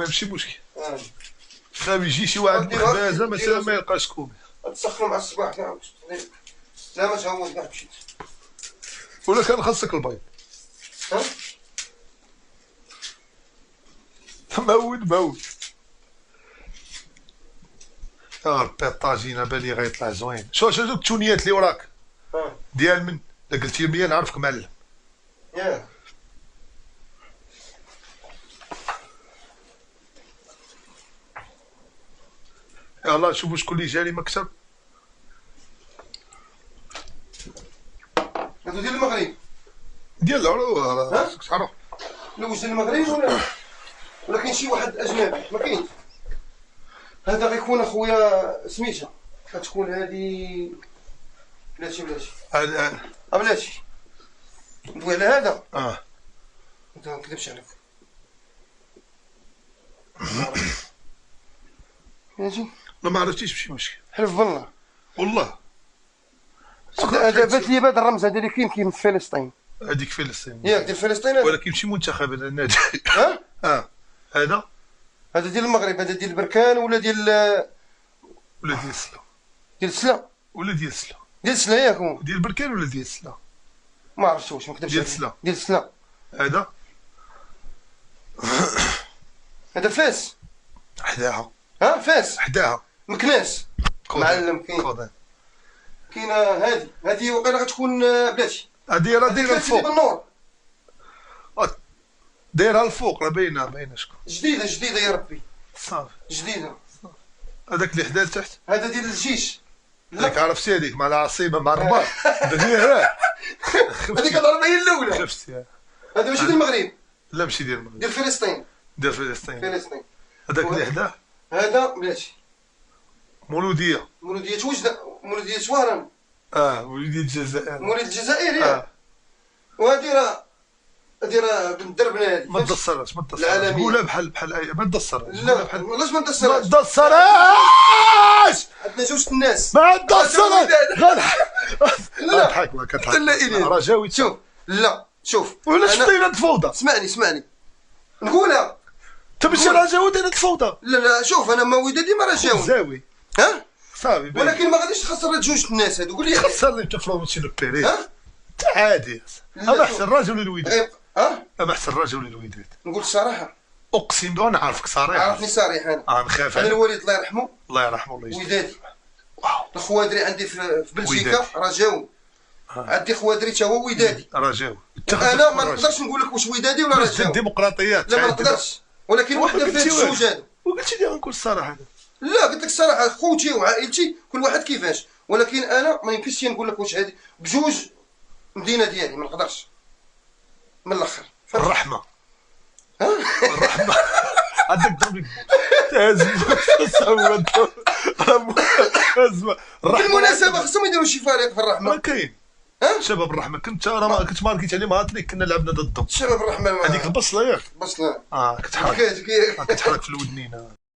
ماشي مشكل. خاوي يجي شي واحد مخبازه مثلا ما يلقاش كومي. تسخنوا مع الصباح كاع لا ما تهوض كاع مشيت. ولا كان خاصك البيض. ها؟ مود. ربي الطاجينه بالي غيطلع زوين. شو دوك التونيات اللي وراك؟ ديال من؟ الا قلتي لي نعرفك معلم. ياه. يلاه شوفوا شكون اللي جا لي مكتب. هادو ديال المغرب. ديال العروة تعرف. لا واش ديال المغرب ولا كاين شي واحد اجنبي؟ ما كاينش. هذا غيكون اخويا سميتها غتكون هادي بلاتي. بلاتي ندوي على هذا. انت ما نكذبش عليك. ياجي لا ما عرفتيش ماشي مشكل. حلف بالله والله هذا بات لي هذا الرمز هذا اللي كاين في فلسطين. هذيك فلسطين ياك ديال فلسطين ولكن ماشي منتخب هذا النادي. هذا ديال المغرب. هذا ديال بركان ولا ديال سلا. ديال سلا ولا ديال سلا. ديال سلا ياك هو ديال بركان ولا ديال سلا؟ ما عرفتش واش ما كتبش ديال سلا. ديال سلا. هذا فاس حداها. فاس حداها مكناس معلم. كاين هذه وقيلا غتكون بلاتي. دايرها الفوق بالنور. دايرها الفوق راه باينه شكون. جديده يا ربي صافي جديده. هذاك اللي حدا لتحت هذا ديال الجيش. هذيك عرفتي هذيك مع العصيبه مع الرباط. هذيك الضربه هي الاولى. خفتي. هذا ماشي ديال المغرب. لا ماشي ديال المغرب. ديال فلسطين. فلسطين. هذاك اللي حداه هذا بلاتي مولوديه وجده. مولوديه شوارن. مولوديه الجزائر. مولد الجزائر ياك. وهذه راه بالدربنا هذه. ما تدصرش قولها بحال ما تدصرش. لا علاش ما تدصرش؟ عندنا جوج الناس. ما تدصرش. لا كضحك ما كضحك. لا إليه رجاوي شوف. لا شوف وعلاش دايره الفوضى؟ اسمعني نقولها. انت ماشي رجاوي دايره الفوضى. لا شوف انا ما ودادي ما رجاوي. زاوي صافي. ولكن ما غاديش تخسر جوج الناس هادو. قول لي خسرني انت في ماتش البيري. عادي. اما احسن الرجل للوداد. اما احسن الرجل للوداد. نقول الصراحه. اقسم بالله نعرفك صريح. عرفني صريح انا. نخاف انا الوالد الله يرحمه. الله يرحمه الله يجزيه. ودادي. الخوادري عندي في بلجيكا رجاوي. عندي خوادري تا هو ودادي. رجاوي. انا ما نقدرش نقول لك واش ودادي ولا رجاوي. الديمقراطيات. لا ما نقدرش. ولكن وحده في هاد الجوج هادو. وقلتي لي غنقول الصراحه. لا قلت لك الصراحه خوتي وعائلتي كل واحد كيفاش. ولكن انا ما يمكنش نقول لك واش هذه بجوج مدينه ديالي ما نقدرش. من الاخر الرحمه. الرحمه. عندك ضربي بالمناسبه خصهم يديروا شي فريق في الرحمه. ما كاين. شباب الرحمه كنت ماركيت عليهم هاتريك كنا لعبنا ضدهم. شباب الرحمه هذيك البصله ياك. بصله كتحرك. كتحرك في الودنين.